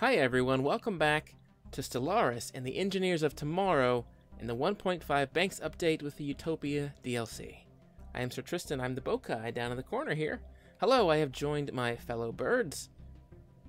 Hi everyone, welcome back to Stellaris and the Engineers of Tomorrow in the 1.5 Banks update with the Utopia DLC. I am SirTristan, I'm the Bokai down in the corner here. Hello, I have joined my fellow birds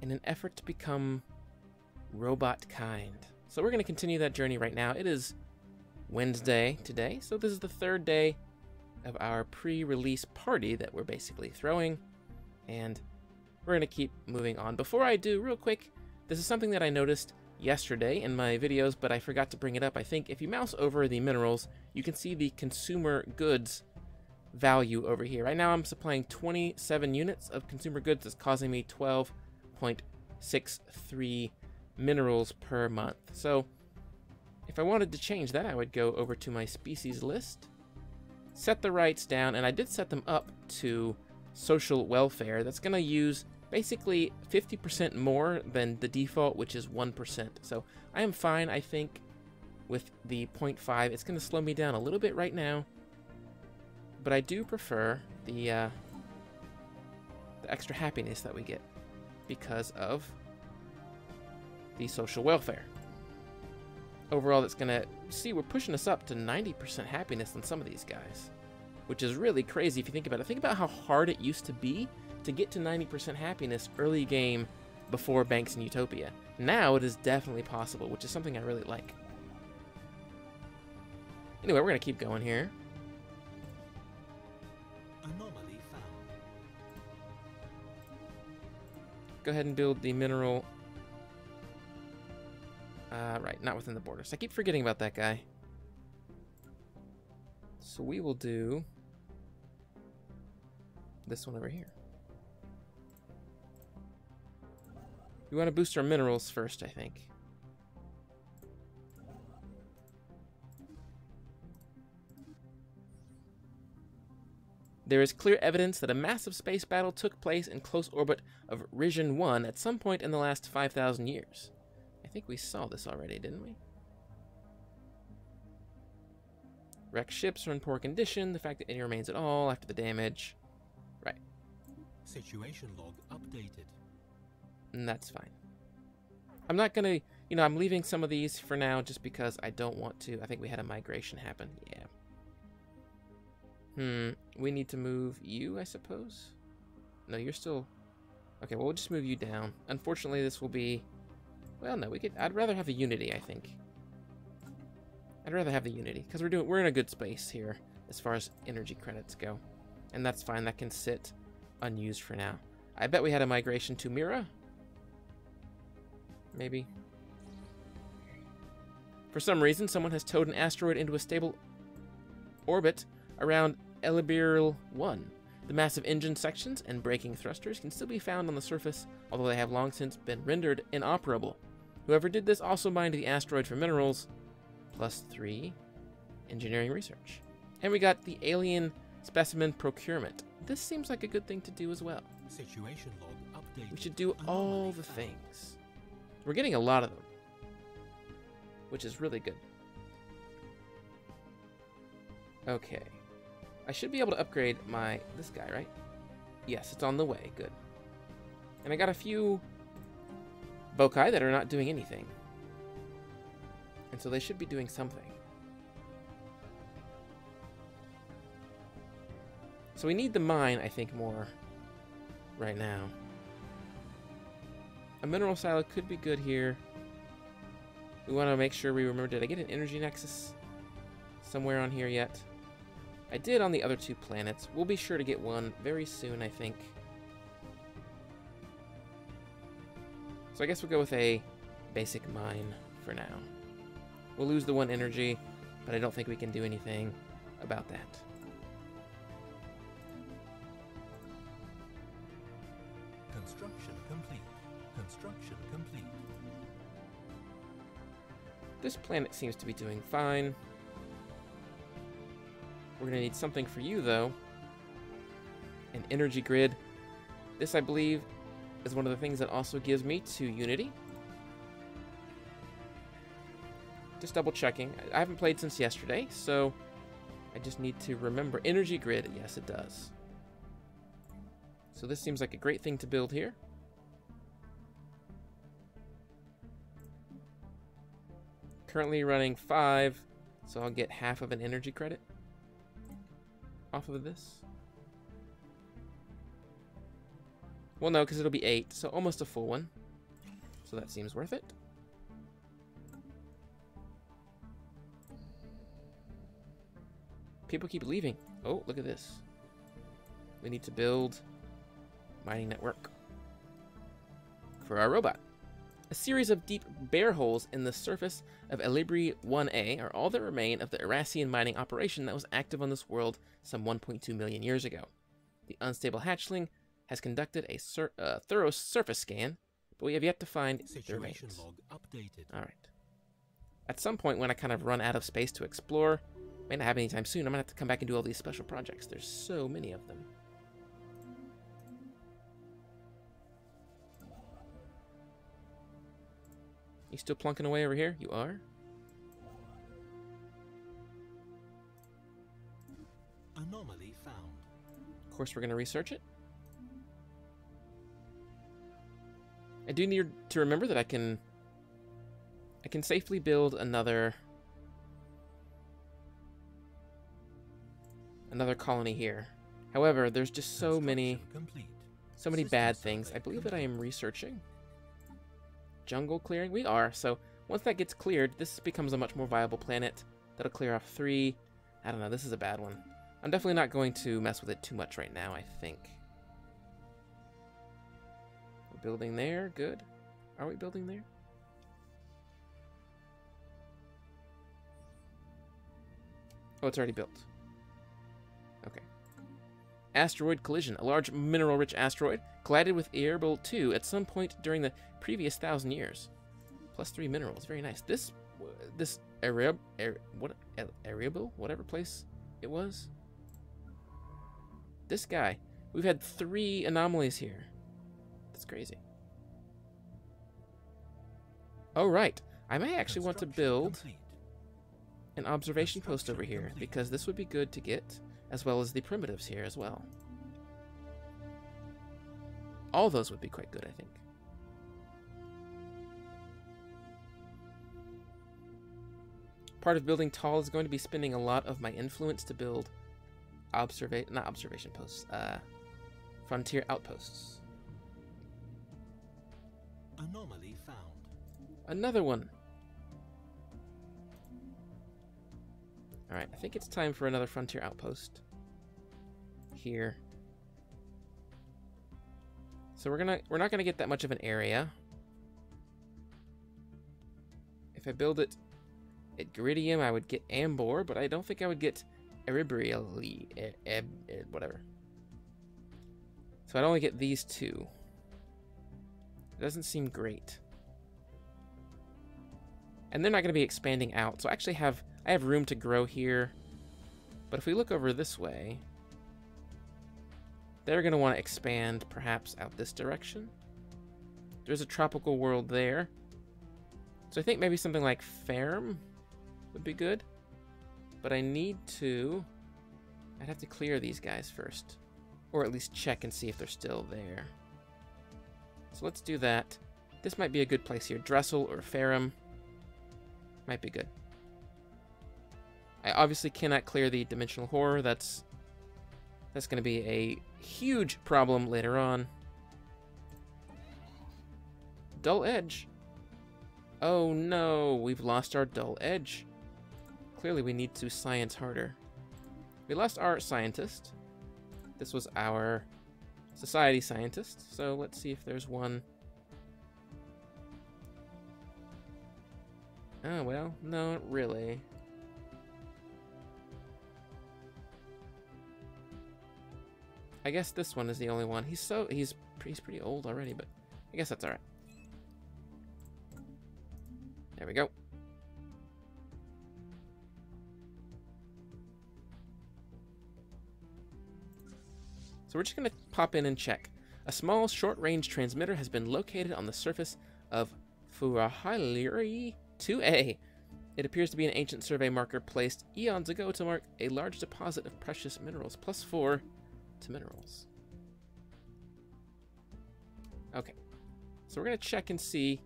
in an effort to become robot kind. So we're going to continue that journey right now. It is Wednesday today, so this is the third day of our pre-release party that we're basically throwing, and we're going to keep moving on. Before I do, real quick, this is something that I noticed yesterday in my videos, but I forgot to bring it up. I think if you mouse over the minerals, you can see the consumer goods value over here. Right now I'm supplying 27 units of consumer goods. That's causing me 12.63 minerals per month. So if I wanted to change that, I would go over to my species list, set the rights down, and I did set them up to social welfare. That's going to use basically 50% more than the default, which is 1%. So I am fine, I think, with the 0.5. It's going to slow me down a little bit right now, but I do prefer the extra happiness that we get because of the social welfare. Overall, that's going to, see, we're pushing us up to 90% happiness on some of these guys, which is really crazy if you think about it. Think about how hard it used to be to get to 90% happiness early game before Banks and Utopia. Now it is definitely possible, which is something I really like. Anyway, we're going to keep going here. Anomaly found. Go ahead and build the mineral. Right, not within the borders. I keep forgetting about that guy. So we will do this one over here. We want to boost our minerals first, I think. There is clear evidence that a massive space battle took place in close orbit of Region 1 at some point in the last 5,000 years. I think we saw this already, didn't we? Wrecked ships are in poor condition. The fact that any remains at all after the damage. Right. Situation log updated. And that's fine. I'm not gonna, I'm leaving some of these for now just because I don't want to. I think we had a migration happen. Yeah. We need to move you, I suppose? No, you're still... Okay, well, we'll just move you down. Unfortunately, this will be... Well, no, I'd rather have the Unity, I think. I'd rather have the Unity, because we're in a good space here as far as energy credits go. And that's fine, that can sit unused for now. I bet we had a migration to Mira. Maybe. For some reason, someone has towed an asteroid into a stable orbit around Elliptical 1. The massive engine sections and braking thrusters can still be found on the surface, although they have long since been rendered inoperable. Whoever did this also mined the asteroid for minerals, +3 engineering research. And we got the alien specimen procurement. This seems like a good thing to do as well. Situation log updated. We should do all the things. We're getting a lot of them, which is really good. Okay. I should be able to upgrade this guy, right? Yes, it's on the way. Good. And I got a few Bokai that are not doing anything. And so they should be doing something. So we need the mine, I think, more right now. A mineral silo could be good here. We want to make sure we remember, did I get an energy nexus somewhere on here yet? I did on the other two planets. We'll be sure to get one very soon, I think. So I guess we'll go with a basic mine for now. We'll lose the 1 energy, but I don't think we can do anything about that. Construction complete. Construction complete. This planet seems to be doing fine. We're going to need something for you, though. An energy grid. This, I believe, is one of the things that also gives me 2 Unity. Just double checking. I haven't played since yesterday, so I just need to remember. Energy grid, yes, it does. So this seems like a great thing to build here. Currently running 5, so I'll get half of an energy credit off of this. Well, no, because it'll be 8, so almost a full one. So that seems worth it. People keep leaving. Oh, look at this. We need to build mining network for our robot. A series of deep bare holes in the surface of Elibri 1A are all that remain of the Irasian mining operation that was active on this world some 1.2 million years ago. The unstable hatchling has conducted a thorough surface scan, but we have yet to find the remains. Log updated. All right. At some point when I kind of run out of space to explore, may not happen anytime soon, I'm going to have to come back and do all these special projects. There's so many of them. You still plunking away over here? You are? Anomaly found. Of course, we're going to research it. I do need to remember that I can safely build another colony here. However, there's just so many bad things. I believe that I am researching jungle clearing. We are. So once that gets cleared, this becomes a much more viable planet. That'll clear off 3. I don't know. This is a bad one. I'm definitely not going to mess with it too much right now, I think. We're building there. Good. Are we building there? Oh, it's already built. Okay. Asteroid collision. A large mineral-rich asteroid collided with Erebel 2 at some point during the previous 1,000 years. +3 minerals. Very nice. This Erebel, whatever place it was. This guy. We've had 3 anomalies here. That's crazy. Oh, right. I may actually want to build an observation post over here, because this would be good to get, as well as the primitives here as well. All those would be quite good, I think. Part of building tall is going to be spending a lot of my influence to build frontier outposts. Anomaly found. Another one. Alright, I think it's time for another frontier outpost. Here. So we're not gonna get that much of an area. If I build it at Geridium, I would get Ambor, but I don't think I would get Erebriali, whatever. So I'd only get these 2. It doesn't seem great. And they're not going to be expanding out, so I have room to grow here. But if we look over this way, they're going to want to expand perhaps out this direction. There's a tropical world there. So I think maybe something like Ferm would be good. But I'd have to clear these guys first. Or at least check and see if they're still there. So let's do that. This might be a good place here. Dressel or Ferrum might be good. I obviously cannot clear the dimensional horror. That's going to be a huge problem later on. Dull edge. Oh no, we've lost our dull edge. Clearly we need to science harder. We lost our scientist. This was our society scientist, so let's see if there's one. Oh, well, no, not really. I guess this one is the only one. He's pretty old already, but I guess that's all right. There we go. So we're just going to pop in and check. A small short-range transmitter has been located on the surface of Furahiliri 2A. It appears to be an ancient survey marker placed eons ago to mark a large deposit of precious minerals, +4 to minerals. Okay, so we're going to check and see.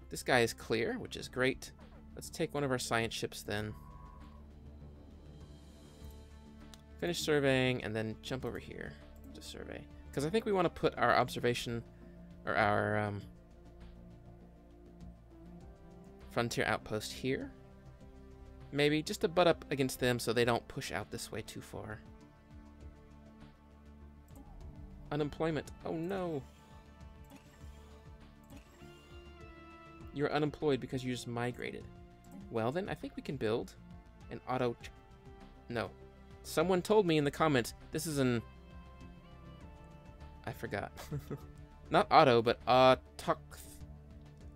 This guy is clear, which is great. Let's take one of our science ships then. Finish surveying and then jump over here to survey. Because I think we want to put our observation, or our frontier outpost here. Maybe just to butt up against them so they don't push out this way too far. Unemployment. Oh no. You're unemployed because you just migrated. Well then, I think we can build an auto... No. Someone told me in the comments, this is an... I forgot. Not auto, but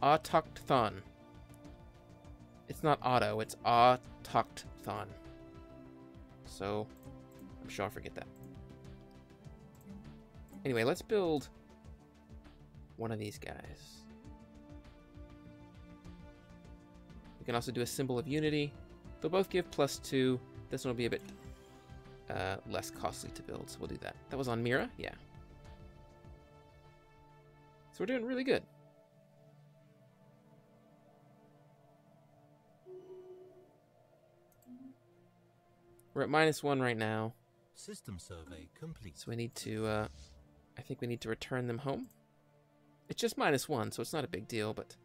autochthon. It's not auto, it's autochthon. So, I'm sure I'll forget that. Anyway, let's build one of these guys. We can also do a symbol of unity. They'll both give +2. This one will be a bit less costly to build, so we'll do that. That was on Mira? Yeah. So we're doing really good. We're at -1 right now. System survey complete. So we need to, I think we need to return them home. It's just -1, so it's not a big deal, but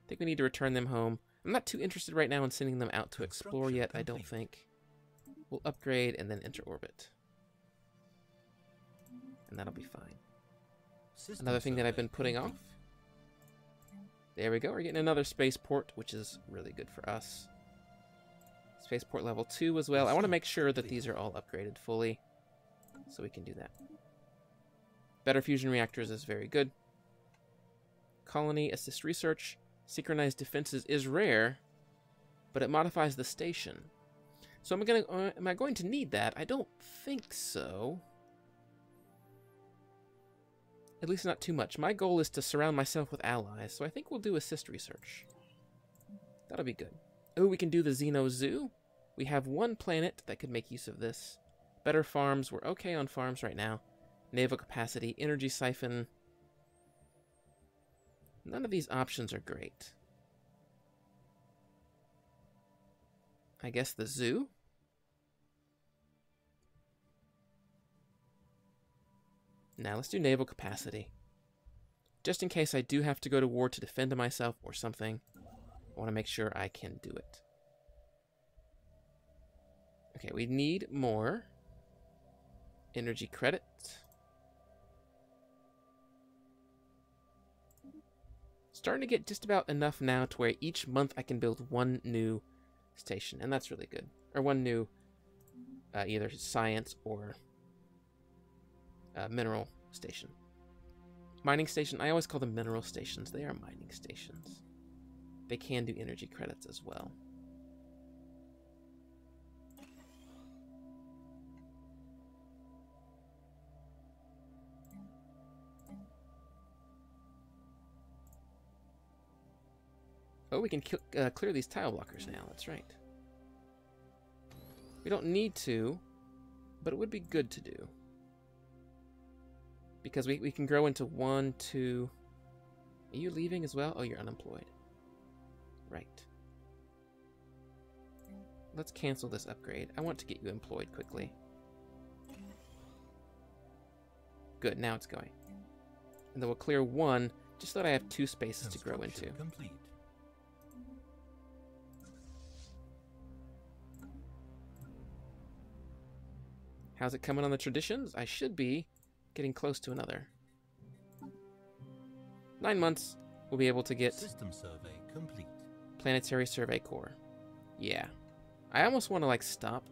I think we need to return them home. I'm not too interested right now in sending them out to explore yet, I don't think. We'll upgrade and then enter orbit. And that'll be fine. Another thing that I've been putting off. There we go, we're getting another spaceport, which is really good for us. Spaceport level 2 as well. I want to make sure that these are all upgraded fully, so we can do that. Better fusion reactors is very good. Colony assist research. Synchronized defenses is rare, but it modifies the station. So am I going to need that? I don't think so. At least not too much. My goal is to surround myself with allies, so I think we'll do assist research. That'll be good. Oh, we can do the Xeno Zoo. We have one planet that could make use of this. Better farms. We're okay on farms right now. Naval capacity, energy siphon. None of these options are great. I guess the zoo? Now let's do naval capacity. Just in case I do have to go to war to defend myself or something, I want to make sure I can do it. Okay, we need more energy credit. Starting to get just about enough now to where each month I can build one new station, and that's really good. Or one new either science or mineral station. Mining station, I always call them mineral stations. They are mining stations. They can do energy credits as well. Oh, we can clear these tile blockers now. That's right. We don't need to, but it would be good to do. Because we can grow into 1, 2... Are you leaving as well? Oh, you're unemployed. Right. Let's cancel this upgrade. I want to get you employed quickly. Good, now it's going. And then we'll clear 1, just so that I have 2 spaces to grow into. Complete. How's it coming on the traditions? I should be getting close to another. 9 months, we'll be able to get System survey complete. Planetary Survey Corps. Yeah. I almost want to, like, stop.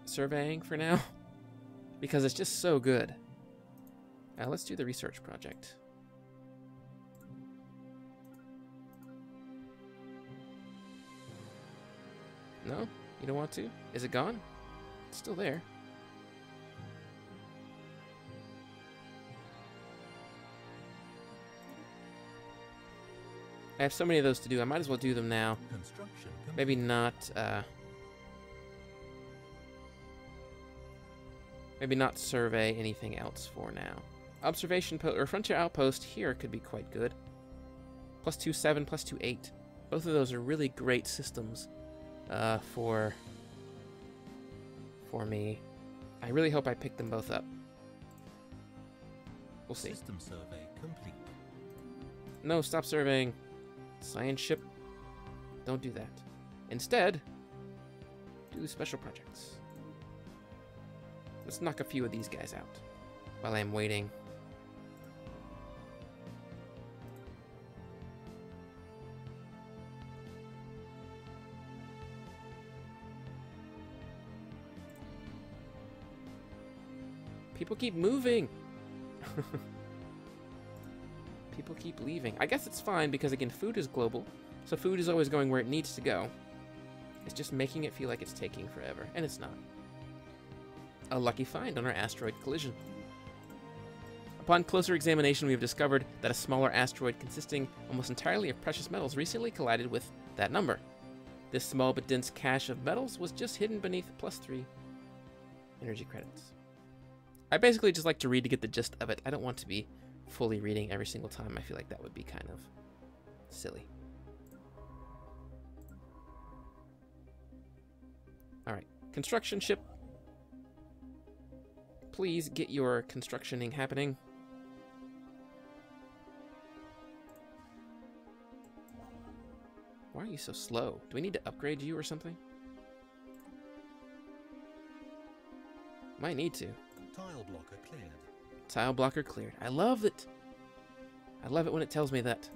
Surveying for now. Because it's just so good. Let's do the research project. No? You don't want to? Is it gone? It's still there. I have so many of those to do, I might as well do them now. Construction complete. Maybe not, maybe not survey anything else for now. observation post or frontier outpost here could be quite good. +2 7, +2 8. Both of those are really great systems for me. I really hope I pick them both up. We'll see. System survey complete. No, stop surveying. Science ship. Don't do that. Instead, do special projects. Let's knock a few of these guys out while I'm waiting. People keep moving. People keep leaving. I guess it's fine because, again, food is global. So food is always going where it needs to go. It's just making it feel like it's taking forever. And it's not. A lucky find on our asteroid collision. Upon closer examination, we have discovered that a smaller asteroid consisting almost entirely of precious metals recently collided with that number. This small but dense cache of metals was just hidden beneath +3 energy credits. I basically just like to read to get the gist of it. I don't want to be fully reading every single time. I feel like that would be kind of silly. Alright, construction ship. Please get your constructioning happening. Why are you so slow? Do we need to upgrade you or something? Might need to. Tile blocker cleared. Tile blocker cleared. I love it. I love it when it tells me that.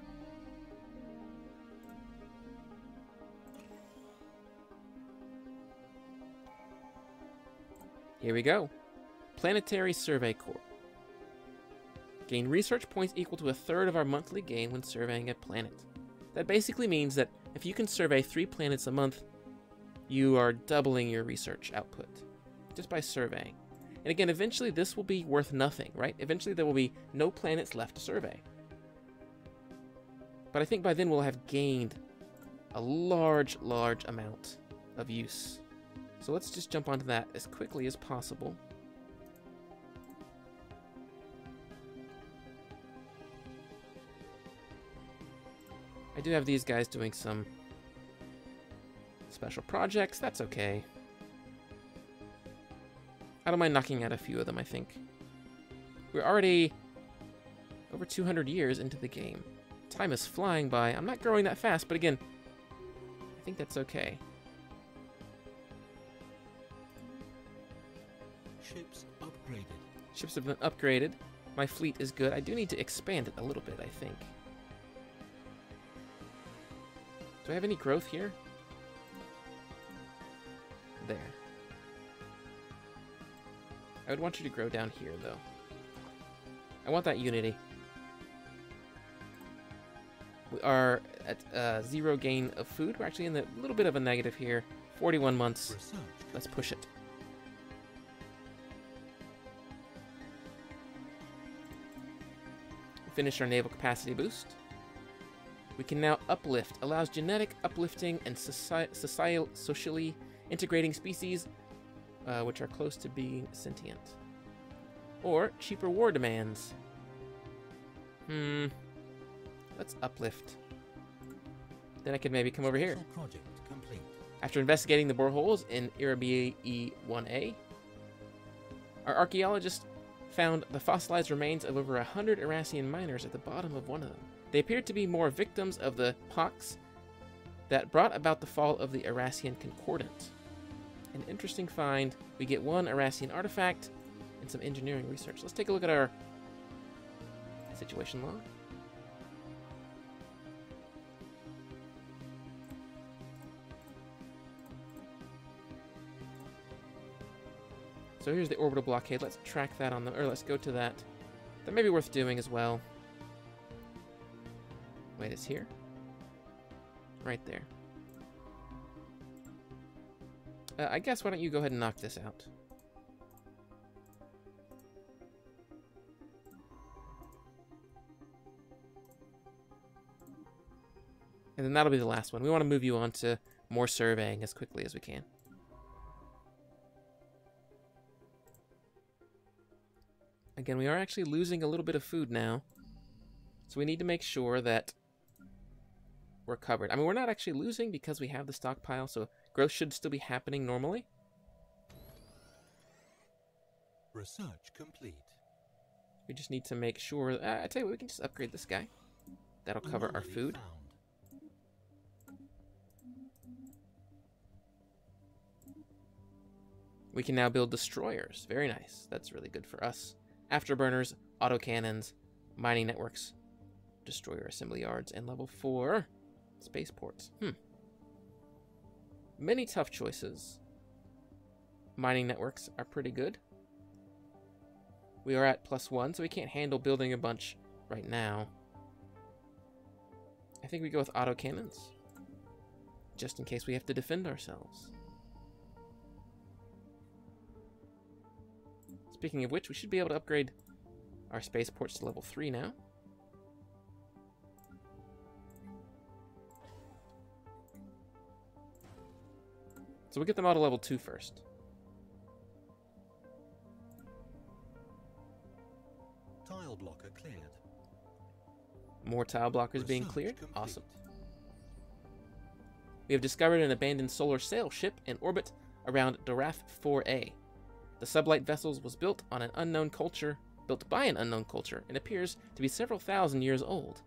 Here we go. Planetary Survey Corps. Gain research points equal to 1/3 of our monthly gain when surveying a planet. That basically means that if you can survey 3 planets a month, you are doubling your research output just by surveying. And again, eventually this will be worth nothing, right? Eventually there will be no planets left to survey. But I think by then we'll have gained a large amount of use. So let's just jump onto that as quickly as possible. I do have these guys doing some special projects. That's okay. I don't mind knocking out a few of them, I think. We're already over 200 years into the game. Time is flying by. I'm not growing that fast, but again, I think that's okay. Ships upgraded. Ships have been upgraded. My fleet is good. I do need to expand it a little bit, I think. Do I have any growth here? There. I would want you to grow down here, though. I want that unity. We are at 0 gain of food. We're actually in a little bit of a negative here. 41 months. Research. Let's push it. Finish our naval capacity boost. We can now uplift. Allows genetic uplifting and socially integrating species which are close to being sentient. Or cheaper war demands. Let's uplift. Then I could maybe come over here. Special project complete. After investigating the boreholes in Irabi E1A, our archaeologists found the fossilized remains of over 100 Irasian miners at the bottom of one of them. They appeared to be more victims of the pox that brought about the fall of the Irasian Concordant. An interesting find. We get 1 Irasian artifact and some engineering research. Let's take a look at our situation log. So here's the orbital blockade. Let's track that on the, or let's go to that. That may be worth doing as well. Wait, it's here? Right there. I guess why don't you go ahead and knock this out? And then that'll be the last one. We want to move you on to more surveying as quickly as we can. Again, we are actually losing a little bit of food now. So we need to make sure that we're covered. I mean, we're not actually losing because we have the stockpile, so growth should still be happening normally. Research complete. We just need to make sure... I tell you what, we can just upgrade this guy. That'll cover our Anomaly food. found. We can now build destroyers. Very nice. That's really good for us. Afterburners, autocannons, mining networks, destroyer assembly yards, and level 4 spaceports. Many tough choices. Mining networks are pretty good. We are at +1, so we can't handle building a bunch right now. I think we go with autocannons, just in case we have to defend ourselves. Speaking of which, we should be able to upgrade our spaceports to level 3 now. So we'll get them all to level 2 first. Tile blocker cleared. More tile blockers being Research cleared. complete. Awesome. We have discovered an abandoned solar sail ship in orbit around Dorath 4A. The sublight vessel was built by an unknown culture, and appears to be several thousand years old.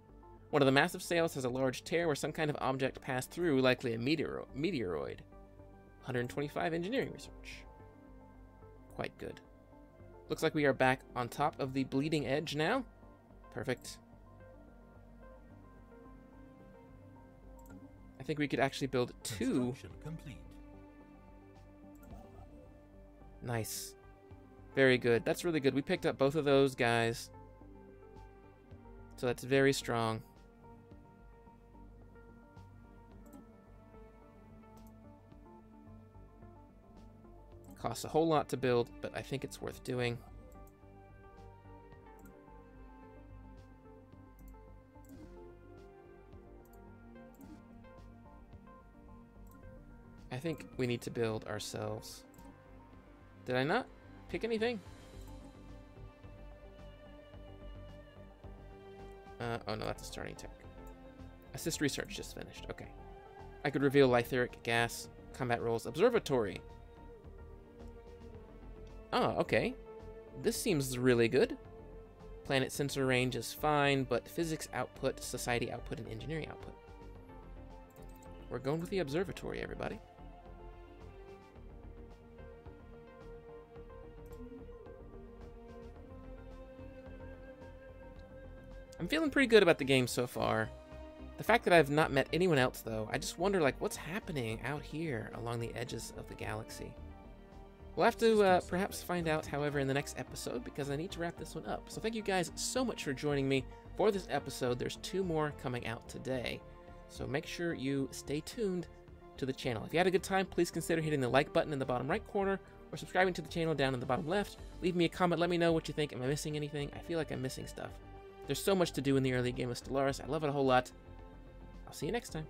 One of the massive sails has a large tear where some kind of object passed through, likely a meteoroid. 125 engineering research. Quite good. Looks like we are back on top of the bleeding edge now. Perfect. I think we could actually build 2. Construction complete. Nice. Very good. That's really good. We picked up both of those guys. So that's very strong. Costs a whole lot to build, but I think it's worth doing. I think we need to build ourselves. Did I not pick anything? Oh no, that's a starting tech. Assist research just finished. Okay. I could reveal lytheric gas, combat roles, observatory. Oh, okay. This seems really good. Planet sensor range is fine, but physics output, society output, and engineering output. We're going with the observatory, everybody. I'm feeling pretty good about the game so far. The fact that I've not met anyone else, though, I just wonder, like, what's happening out here along the edges of the galaxy? We'll have to perhaps find out, however, in the next episode, because I need to wrap this one up. So thank you guys so much for joining me for this episode. There's 2 more coming out today. So make sure you stay tuned to the channel. If you had a good time, please consider hitting the like button in the bottom right corner, or subscribing to the channel down in the bottom left. Leave me a comment. Let me know what you think. Am I missing anything? I feel like I'm missing stuff. There's so much to do in the early game of Stellaris. I love it a whole lot. I'll see you next time.